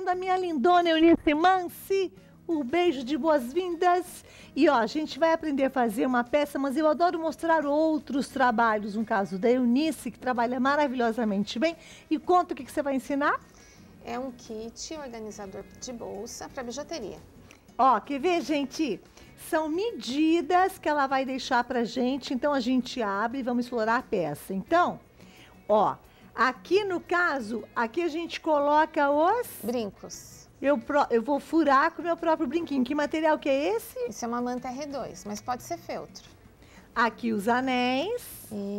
Da minha lindona Eunice Mansi, um beijo de boas-vindas. E ó, a gente vai aprender a fazer uma peça, mas eu adoro mostrar outros trabalhos. Um caso da Eunice, que trabalha maravilhosamente bem. E conta o que você vai ensinar? É um kit organizador de bolsa para bijuteria. Ó, quer ver, gente? São medidas que ela vai deixar pra gente. Então a gente abre e vamos explorar a peça. Então, ó, aqui no caso, aqui a gente coloca os... Brincos. Eu vou furar com o meu próprio brinquinho. Que material que é esse? Isso é uma manta R2, mas pode ser feltro. Aqui os anéis.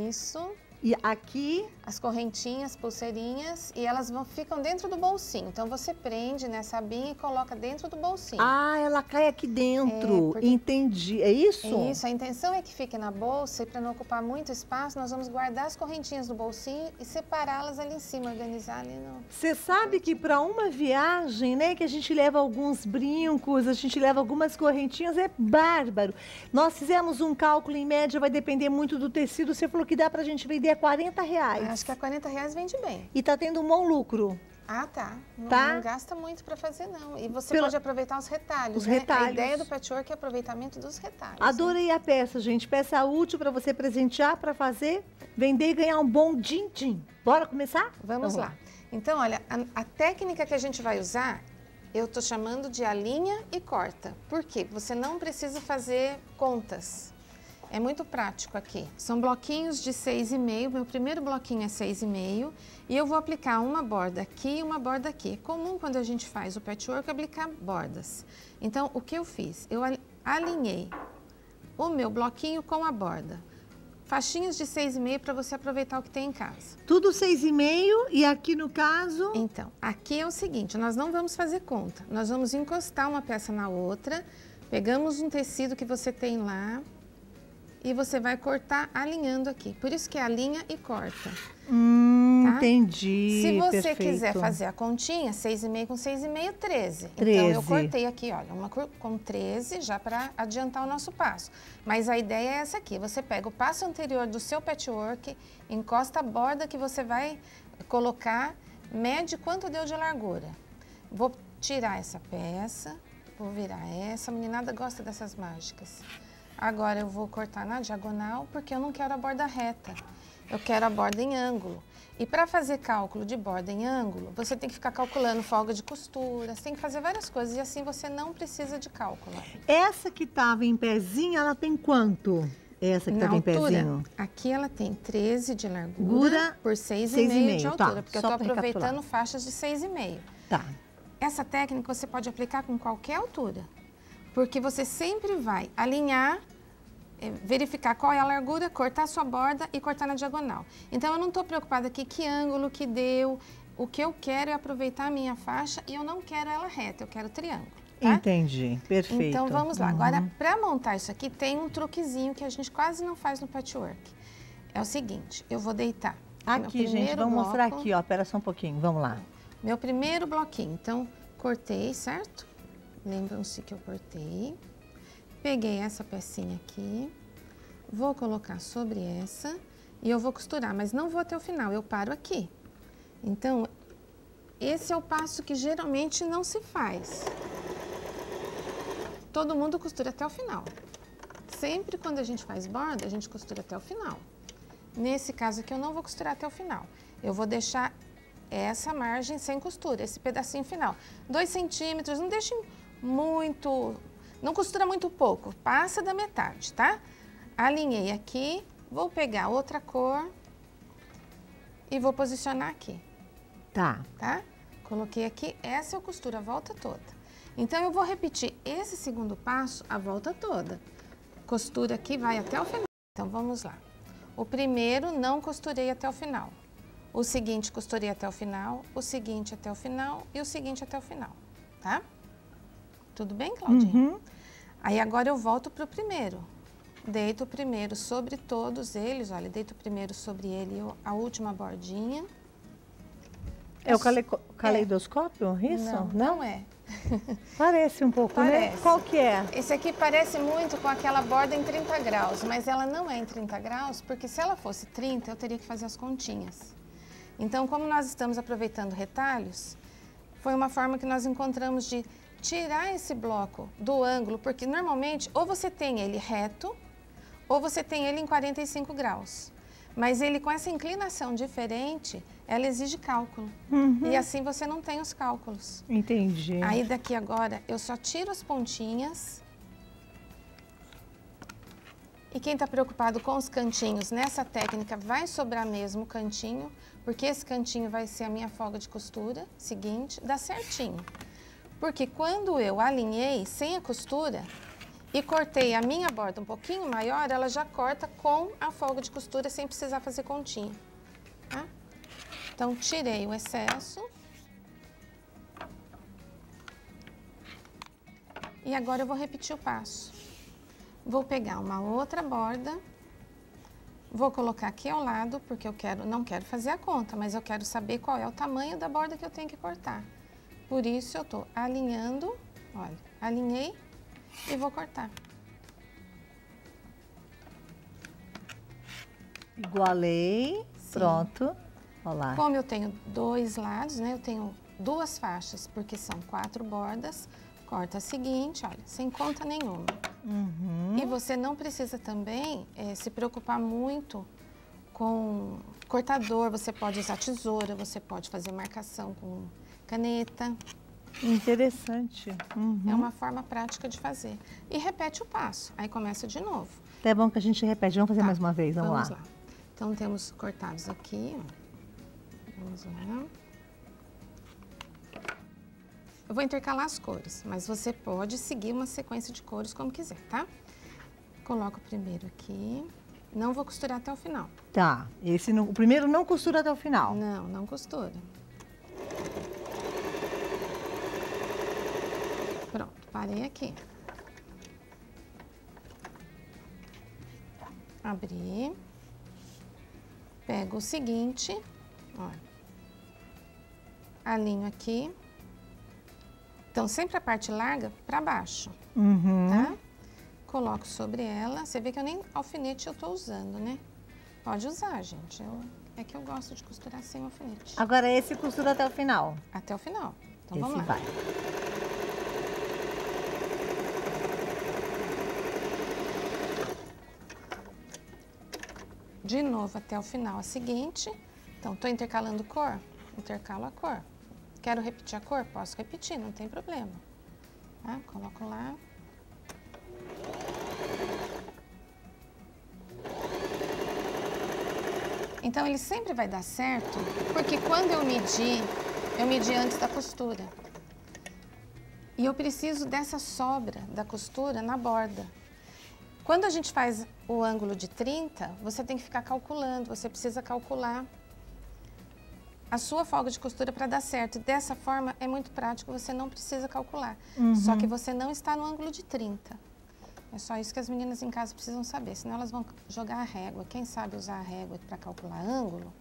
Isso. E aqui... As correntinhas, pulseirinhas, e elas ficam dentro do bolsinho. Então, você prende nessa abinha e coloca dentro do bolsinho. Ah, ela cai aqui dentro. Porque... Entendi. É isso? É isso. A intenção é que fique na bolsa e para não ocupar muito espaço, nós vamos guardar as correntinhas do bolsinho e separá-las ali em cima, organizar ali no... Você sabe que para uma viagem, né, que a gente leva alguns brincos, a gente leva algumas correntinhas, é bárbaro. Nós fizemos um cálculo, em média, vai depender muito do tecido. Você falou que dá pra gente vender a R$40. Acho que a R$40 vende bem. E tá tendo um bom lucro. Ah, tá. Não, tá? Não gasta muito para fazer, não. E você pode aproveitar os retalhos, os né? retalhos. A ideia do patchwork é aproveitamento dos retalhos. Adorei a peça, gente. Peça útil para você presentear, para fazer, vender e ganhar um bom din-din. Bora começar? Vamos lá. Então, olha, a técnica que a gente vai usar, eu tô chamando de alinha e corta. Por quê? Você não precisa fazer contas. É muito prático aqui. São bloquinhos de 6,5. Meu primeiro bloquinho é 6,5. E eu vou aplicar uma borda aqui e uma borda aqui. É comum quando a gente faz o patchwork aplicar bordas. Então, o que eu fiz? Eu alinhei o meu bloquinho com a borda. Faixinhas de 6,5 para você aproveitar o que tem em casa. Tudo 6,5 e aqui no caso... Então, aqui é o seguinte, nós não vamos fazer conta. Nós vamos encostar uma peça na outra. Pegamos um tecido que você tem lá. E você vai cortar alinhando aqui. Por isso que é alinha e corta. Tá? Entendi. Se você perfeito. quiser fazer a continha, 6,5 com 6,5, 13. 13. Então, eu cortei aqui, olha, uma com 13, já para adiantar o nosso passo. Mas a ideia é essa aqui. Você pega o passo anterior do seu patchwork, encosta a borda que você vai colocar, mede quanto deu de largura. Vou tirar essa peça, vou virar essa. A meninada gosta dessas mágicas. Agora eu vou cortar na diagonal, porque eu não quero a borda reta. Eu quero a borda em ângulo. E para fazer cálculo de borda em ângulo, você tem que ficar calculando folga de costura, você tem que fazer várias coisas e assim você não precisa de cálculo. Essa que estava em pezinho, ela tem quanto? Essa que estava em pezinho? Aqui ela tem 13 de largura por 6,5 de altura, porque eu estou aproveitando faixas de 6,5. Tá. Essa técnica você pode aplicar com qualquer altura. Porque você sempre vai alinhar, verificar qual é a largura, cortar a sua borda e cortar na diagonal. Então, eu não estou preocupada aqui que ângulo que deu. O que eu quero é aproveitar a minha faixa e eu não quero ela reta, eu quero triângulo. Tá? Entendi, perfeito. Então, vamos lá. Agora, para montar isso aqui, tem um truquezinho que a gente quase não faz no patchwork. É o seguinte, eu vou deitar. Aqui, gente, vamos mostrar aqui, ó. Espera só um pouquinho, vamos lá. Meu primeiro bloquinho. Então, cortei, certo? Lembram-se que eu cortei, peguei essa pecinha aqui, vou colocar sobre essa e eu vou costurar, mas não vou até o final, eu paro aqui. Então, esse é o passo que geralmente não se faz. Todo mundo costura até o final. Sempre quando a gente faz borda, a gente costura até o final. Nesse caso aqui, eu não vou costurar até o final. Eu vou deixar essa margem sem costura, esse pedacinho final. 2 centímetros, não deixe muito, não costura muito pouco, passa da metade, tá? Alinhei aqui, vou pegar outra cor e vou posicionar aqui. Tá. Tá? Coloquei aqui, essa eu costuro a volta toda. Então, eu vou repetir esse segundo passo a volta toda. Costura aqui, vai até o final. Então, vamos lá. O primeiro, não costurei até o final. O seguinte, costurei até o final, o seguinte até o final e o seguinte até o final, tá? Tudo bem, Claudinha? Aí, agora eu volto pro primeiro. Deito o primeiro sobre todos eles, olha, deito o primeiro sobre ele, a última bordinha. É o caleidoscópio, isso? Não é. Parece um pouco, Parece. Né? Qual que é? Esse aqui parece muito com aquela borda em 30 graus, mas ela não é em 30 graus, porque se ela fosse 30, eu teria que fazer as continhas. Então, como nós estamos aproveitando retalhos, foi uma forma que nós encontramos de tirar esse bloco do ângulo, porque normalmente ou você tem ele reto ou você tem ele em 45 graus. Mas ele com essa inclinação diferente, ela exige cálculo. E assim você não tem os cálculos. Entendi. Aí daqui agora eu só tiro as pontinhas. E quem está preocupado com os cantinhos, nessa técnica vai sobrar mesmo o cantinho, porque esse cantinho vai ser a minha folga de costura seguinte, dá certinho. Porque quando eu alinhei sem a costura e cortei a minha borda um pouquinho maior, ela já corta com a folga de costura sem precisar fazer continha, tá? Então, tirei o excesso. E agora eu vou repetir o passo. Vou pegar uma outra borda, vou colocar aqui ao lado, porque eu não quero fazer a conta, mas eu quero saber qual é o tamanho da borda que eu tenho que cortar. Por isso, eu tô alinhando, olha, alinhei e vou cortar. Igualei, Sim. pronto. Olha lá. Como eu tenho dois lados, né, eu tenho duas faixas, porque são 4 bordas, corta a seguinte, olha, sem conta nenhuma. E você não precisa também se preocupar muito com cortador, você pode usar tesoura, você pode fazer marcação com caneta. Interessante. É uma forma prática de fazer. E repete o passo, aí começa de novo. É bom que a gente repete. Vamos fazer mais uma vez, vamos lá. Então, temos cortados aqui, ó. Vamos lá. Eu vou intercalar as cores, mas você pode seguir uma sequência de cores como quiser, tá? Coloco o primeiro aqui. Não vou costurar até o final. Tá. O primeiro não costura até o final. Não, não costura. Pronto, parei aqui. Abri. Pego o seguinte, olha. Alinho aqui. Então, sempre a parte larga para baixo, tá? Coloco sobre ela. Você vê que eu nem alfinete eu tô usando, né? Pode usar, gente. É que eu gosto de costurar sem alfinete. Agora esse costura até o final. Até o final. Então, Esse vamos lá. vai. De novo até o final a seguinte. Então, tô intercalando cor? Intercalo a cor. Quero repetir a cor? Posso repetir, não tem problema. Tá? Coloco lá. Então, ele sempre vai dar certo, porque quando eu medi antes da costura. E eu preciso dessa sobra da costura na borda. Quando a gente faz o ângulo de 30, você tem que ficar calculando, você precisa calcular a sua folga de costura para dar certo. Dessa forma, é muito prático, você não precisa calcular. Só que você não está no ângulo de 30. É só isso que as meninas em casa precisam saber, senão elas vão jogar a régua. Quem sabe usar a régua para calcular ângulo,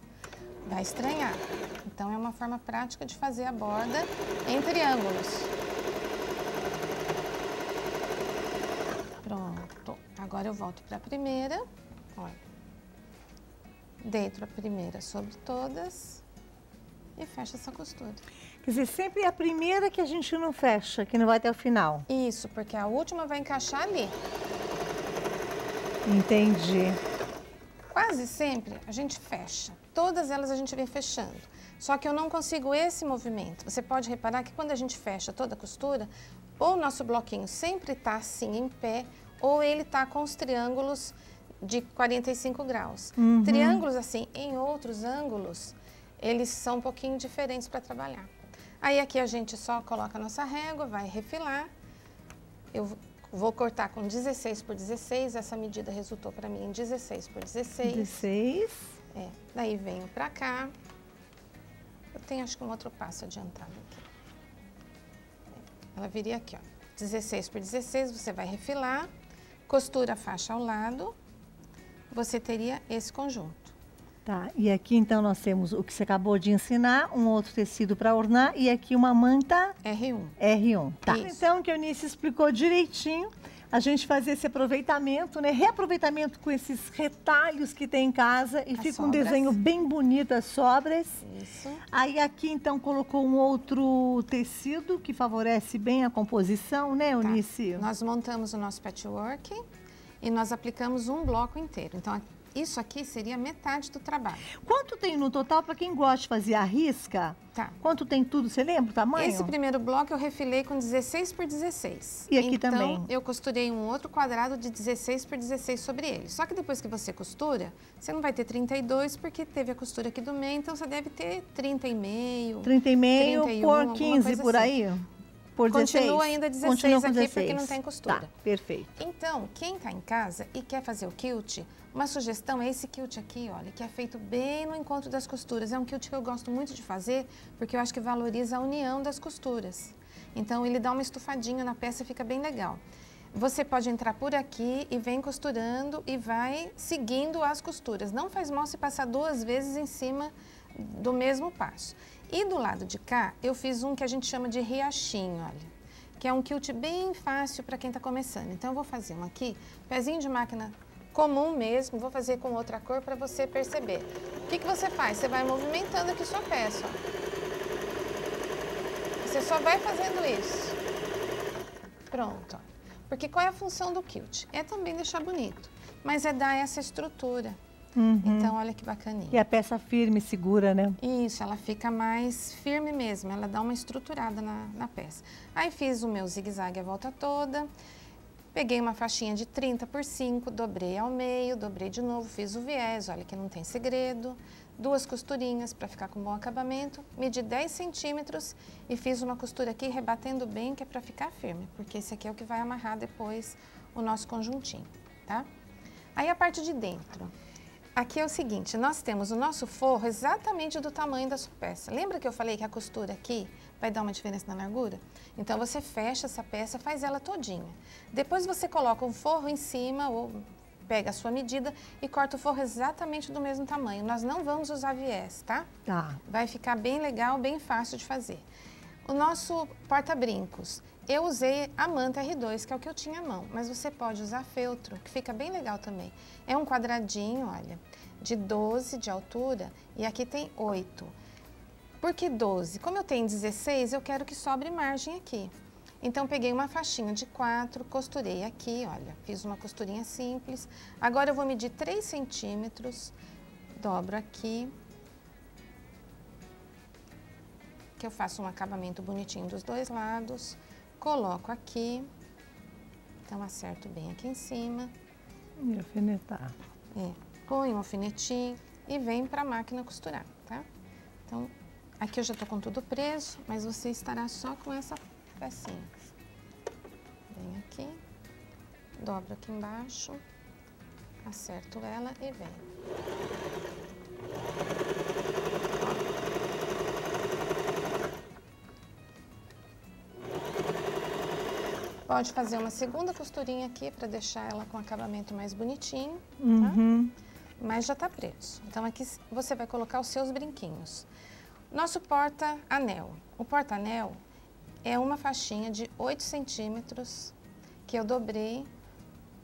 vai estranhar. Então, é uma forma prática de fazer a borda em triângulos. Pronto. Agora eu volto para a primeira. Olha. Deito a primeira sobre todas. E fecha essa costura. Quer dizer, sempre é a primeira que a gente não fecha, que não vai até o final. Isso, porque a última vai encaixar ali. Entendi. Quase sempre a gente fecha. Todas elas a gente vem fechando. Só que eu não consigo esse movimento. Você pode reparar que quando a gente fecha toda a costura, ou o nosso bloquinho sempre está assim em pé, ou ele está com os triângulos de 45 graus. Triângulos assim, em outros ângulos, eles são um pouquinho diferentes para trabalhar. Aí aqui a gente só coloca a nossa régua, vai refilar. Eu vou cortar com 16 por 16, essa medida resultou para mim em 16 por 16. 16. É, daí venho para cá. Eu tenho acho que um outro passo adiantado aqui. Ela viria aqui, ó. 16 por 16, você vai refilar, costura a faixa ao lado, você teria esse conjunto. Tá, e aqui então nós temos o que você acabou de ensinar, um outro tecido para ornar e aqui uma manta R1. R1. Tá, Isso. então que a Eunice explicou direitinho. A gente fazer esse aproveitamento, né? Reaproveitamento com esses retalhos que tem em casa e As fica um sobras. desenho bem bonito, as sobras. Isso. Aí aqui, então, colocou um outro tecido que favorece bem a composição, né, Tá. Eunice? Nós montamos o nosso patchwork e nós aplicamos um bloco inteiro. Então, isso aqui seria metade do trabalho. Quanto tem no total, para quem gosta de fazer a risca? Tá. Quanto tem tudo, você lembra o tamanho? Esse primeiro bloco eu refilei com 16 por 16. E aqui então, também? Eu costurei um outro quadrado de 16 por 16 sobre ele. Só que depois que você costura, você não vai ter 32 porque teve a costura aqui do meio, então você deve ter 30,5. 30,5 31, por alguma 15 coisa por assim. aí? Por 16? Continua ainda 16 Continua com aqui 16. porque não tem costura. Tá, perfeito. Então, quem está em casa e quer fazer o quilt, uma sugestão é esse quilt aqui, olha, que é feito bem no encontro das costuras. É um quilt que eu gosto muito de fazer, porque eu acho que valoriza a união das costuras. Então, ele dá uma estufadinha na peça e fica bem legal. Você pode entrar por aqui e vem costurando e vai seguindo as costuras. Não faz mal se passar 2 vezes em cima do mesmo passo. E do lado de cá, eu fiz um que a gente chama de riachinho, olha. Que é um quilt bem fácil para quem está começando. Então, eu vou fazer um aqui, pezinho de máquina comum mesmo, vou fazer com outra cor para você perceber. O que você faz? Você vai movimentando aqui sua peça, ó. Você só vai fazendo isso. Pronto, ó. Porque qual é a função do quilt? É também deixar bonito, mas é dar essa estrutura. Então, olha que bacaninha. E a peça firme, segura, né? Isso, ela fica mais firme mesmo, ela dá uma estruturada na peça. Aí fiz o meu zigue-zague a volta toda, peguei uma faixinha de 30 por 5, dobrei ao meio, dobrei de novo, fiz o viés, olha que não tem segredo. 2 costurinhas para ficar com bom acabamento, medi 10 centímetros e fiz uma costura aqui rebatendo bem, que é para ficar firme, porque esse aqui é o que vai amarrar depois o nosso conjuntinho, tá? Aí a parte de dentro. Aqui é o seguinte, nós temos o nosso forro exatamente do tamanho da sua peça. Lembra que eu falei que a costura aqui vai dar uma diferença na largura? Então, você fecha essa peça, faz ela todinha. Depois você coloca um forro em cima, ou pega a sua medida e corta o forro exatamente do mesmo tamanho. Nós não vamos usar viés, tá? Tá. Vai ficar bem legal, bem fácil de fazer. O nosso porta-brincos, eu usei a manta R2, que é o que eu tinha à mão, mas você pode usar feltro, que fica bem legal também. É um quadradinho, olha, de 12 de altura e aqui tem 8. Por que 12? Como eu tenho 16, eu quero que sobre margem aqui. Então, peguei uma faixinha de 4, costurei aqui, olha, fiz uma costurinha simples. Agora, eu vou medir 3 centímetros, dobro aqui, que eu faço um acabamento bonitinho dos 2 lados, coloco aqui, então acerto bem aqui em cima. E alfinetar. Põe um alfinetinho e vem para a máquina costurar, tá? Então, aqui eu já tô com tudo preso, mas você estará só com essa pecinha. Vem aqui, dobro aqui embaixo, acerto ela e vem. Pode fazer uma segunda costurinha aqui para deixar ela com acabamento mais bonitinho, tá? Mas já tá preso. Então, aqui você vai colocar os seus brinquinhos. Nosso porta-anel. O porta-anel é uma faixinha de 8 centímetros que eu dobrei,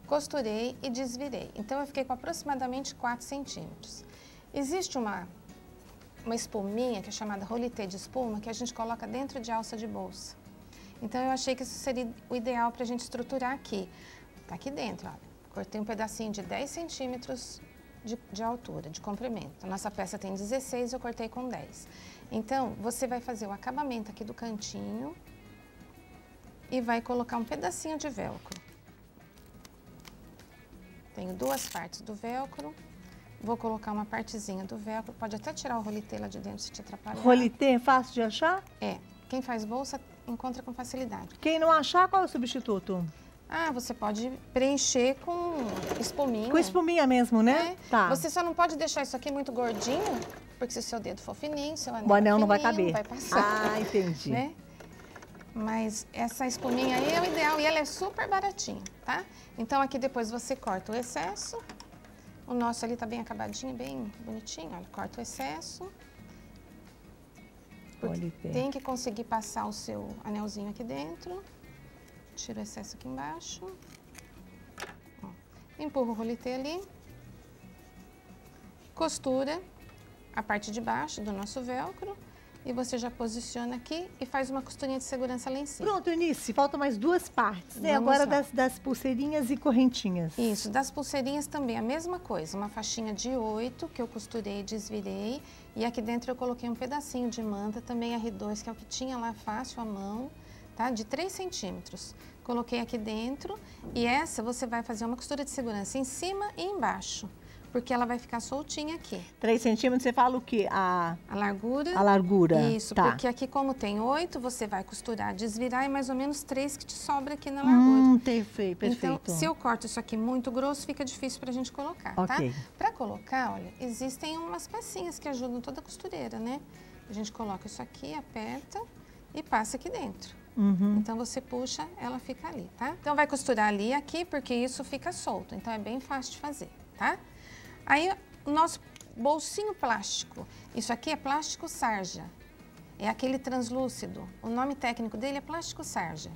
costurei e desvirei. Então, eu fiquei com aproximadamente 4 centímetros. Existe uma espuminha que é chamada rolité de espuma que a gente coloca dentro de alça de bolsa. Então, eu achei que isso seria o ideal para a gente estruturar aqui. Tá aqui dentro, ó. Cortei um pedacinho de 10 centímetros de altura, de comprimento. A nossa peça tem 16, eu cortei com 10. Então, você vai fazer o acabamento aqui do cantinho e vai colocar um pedacinho de velcro. Tenho 2 partes do velcro. Vou colocar uma partezinha do velcro. Pode até tirar o rolité lá de dentro se te atrapalhar. Rolité é fácil de achar? É. Quem faz bolsa encontra com facilidade. Quem não achar, qual é o substituto? Ah, você pode preencher com espuminha. Com espuminha mesmo, né? É. Tá. Você só não pode deixar isso aqui muito gordinho, porque se o seu dedo for fininho, seu anel O anel é não vai fininho, caber. vai passar. Ah, entendi. Né? Mas essa espuminha aí é o ideal e ela é super baratinha, tá? Então, aqui depois você corta o excesso. O nosso ali tá bem acabadinho, bem bonitinho. Olha, corta o excesso. Tem que conseguir passar o seu anelzinho aqui dentro. Tira o excesso aqui embaixo. empurra o rolitê ali, costura a parte de baixo do nosso velcro e você já posiciona aqui e faz uma costurinha de segurança lá em cima. Pronto, Eunice, faltam mais duas partes, né? Vamos Agora lá. das pulseirinhas e correntinhas. Isso, das pulseirinhas também a mesma coisa, uma faixinha de 8 que eu costurei e desvirei e aqui dentro eu coloquei um pedacinho de manta, também R2, que é o que tinha lá fácil à mão, tá? De 3 centímetros. Coloquei aqui dentro e essa você vai fazer uma costura de segurança em cima e embaixo, porque ela vai ficar soltinha aqui. 3 centímetros, você fala o quê? A largura. A largura. Isso, tá. porque aqui como tem 8, você vai costurar, desvirar e mais ou menos 3 que te sobra aqui na largura. Perfeito. Então, se eu corto isso aqui muito grosso, fica difícil pra gente colocar, Ok. tá? Pra colocar, olha, existem umas pecinhas que ajudam toda a costureira, né? A gente coloca isso aqui, aperta e passa aqui dentro. Então, você puxa, ela fica ali, tá? Então, vai costurar ali e aqui, porque isso fica solto. Então, é bem fácil de fazer, tá? Aí, o nosso bolsinho plástico. Isso aqui é plástico sarja. É aquele translúcido. O nome técnico dele é plástico sarja.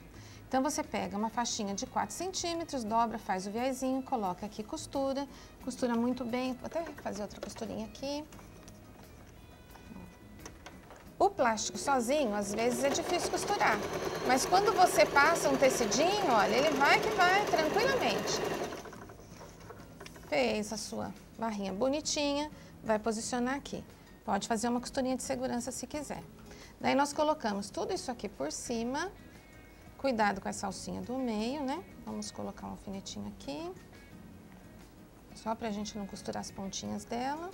Então, você pega uma faixinha de 4 centímetros, dobra, faz o viésinho, coloca aqui, costura muito bem. Vou até fazer outra costurinha aqui. O plástico sozinho, às vezes, é difícil costurar. Mas quando você passa um tecidinho, olha, ele vai que vai tranquilamente. Fez a sua barrinha bonitinha, vai posicionar aqui. Pode fazer uma costurinha de segurança se quiser. Daí nós colocamos tudo isso aqui por cima. Cuidado com essa alcinha do meio, né? Vamos colocar um alfinetinho aqui. Só pra gente não costurar as pontinhas dela.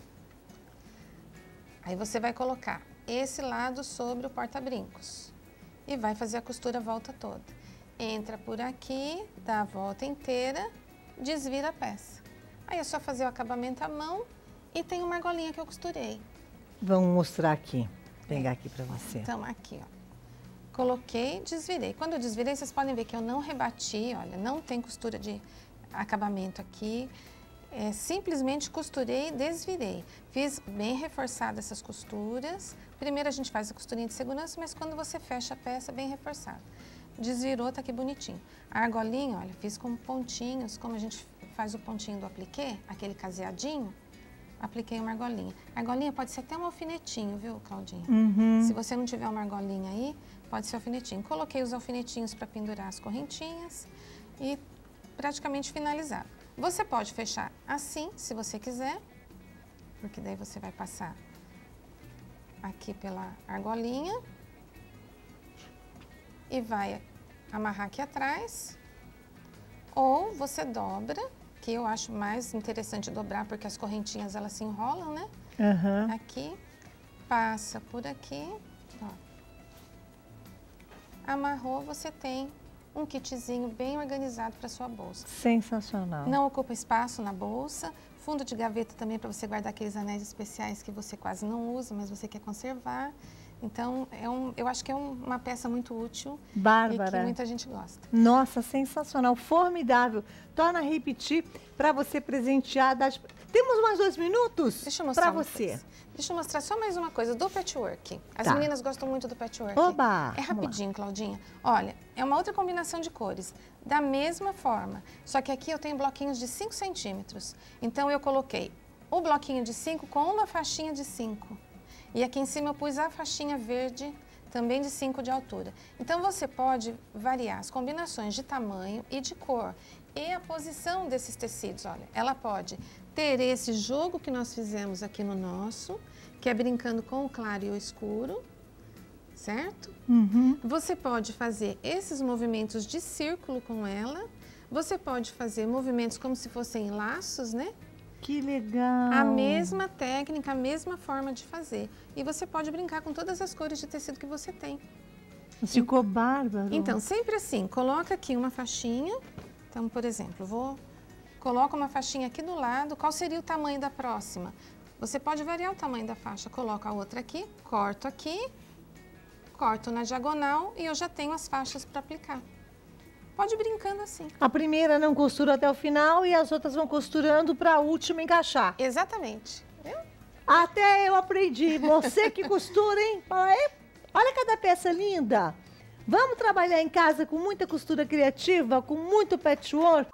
Aí você vai colocar esse lado sobre o porta-brincos. E vai fazer a costura a volta toda. Entra por aqui, dá a volta inteira, desvira a peça. Aí é só fazer o acabamento à mão e tem uma argolinha que eu costurei. Vamos mostrar aqui. Vou pegar aqui pra você. Então, aqui, ó. Coloquei, desvirei. Quando eu desvirei, vocês podem ver que eu não rebati, olha, não tem costura de acabamento aqui. Simplesmente costurei e desvirei. Fiz bem reforçada essas costuras. Primeiro a gente faz a costurinha de segurança, mas quando você fecha a peça, bem reforçada. Desvirou, tá aqui bonitinho. A argolinha, olha, fiz com pontinhos, como a gente faz o pontinho do apliquê, aquele caseadinho, apliquei uma argolinha. A argolinha pode ser até um alfinetinho, viu, Claudinha? Se você não tiver uma argolinha aí, pode ser alfinetinho. Coloquei os alfinetinhos para pendurar as correntinhas e praticamente finalizado. Você pode fechar assim, se você quiser, porque daí você vai passar aqui pela argolinha e vai amarrar aqui atrás. Ou você dobra, que eu acho mais interessante dobrar, porque as correntinhas elas se enrolam, né? Aqui, passa por aqui, ó. Amarrou, você tem um kitzinho bem organizado para sua bolsa. Sensacional. Não ocupa espaço na bolsa. Fundo de gaveta também para você guardar aqueles anéis especiais que você quase não usa, mas você quer conservar. Então, eu acho que é uma peça muito útil. Bárbara. E que muita gente gosta. Nossa, sensacional, formidável. Torna a repetir para você presentear. Temos mais 2 minutos? Deixa eu mostrar para você. Deixa eu mostrar só mais uma coisa do patchwork. As Tá. meninas gostam muito do patchwork. Oba! É rapidinho, Claudinha. Olha, é uma outra combinação de cores, da mesma forma. Só que aqui eu tenho bloquinhos de 5 centímetros. Então, eu coloquei o bloquinho de 5 com uma faixinha de 5. E aqui em cima eu pus a faixinha verde, também de 5 de altura. Então, você pode variar as combinações de tamanho e de cor. E a posição desses tecidos, olha, ela pode ter esse jogo que nós fizemos aqui no nosso, que é brincando com o claro e o escuro, certo? Você pode fazer esses movimentos de círculo com ela, você pode fazer movimentos como se fossem laços, né? Que legal! A mesma técnica, a mesma forma de fazer. E você pode brincar com todas as cores de tecido que você tem. Ficou bárbaro. Então, sempre assim, coloca aqui uma faixinha. Então, por exemplo, coloca uma faixinha aqui do lado. Qual seria o tamanho da próxima? Você pode variar o tamanho da faixa. Coloca a outra aqui, corto aqui, corto na diagonal e eu já tenho as faixas para aplicar. Pode ir brincando assim. A primeira não costura até o final e as outras vão costurando para a última encaixar. Exatamente. Viu? Até eu aprendi. Você que costura, hein? Fala aí. Olha cada peça linda. Vamos trabalhar em casa com muita costura criativa, com muito patchwork?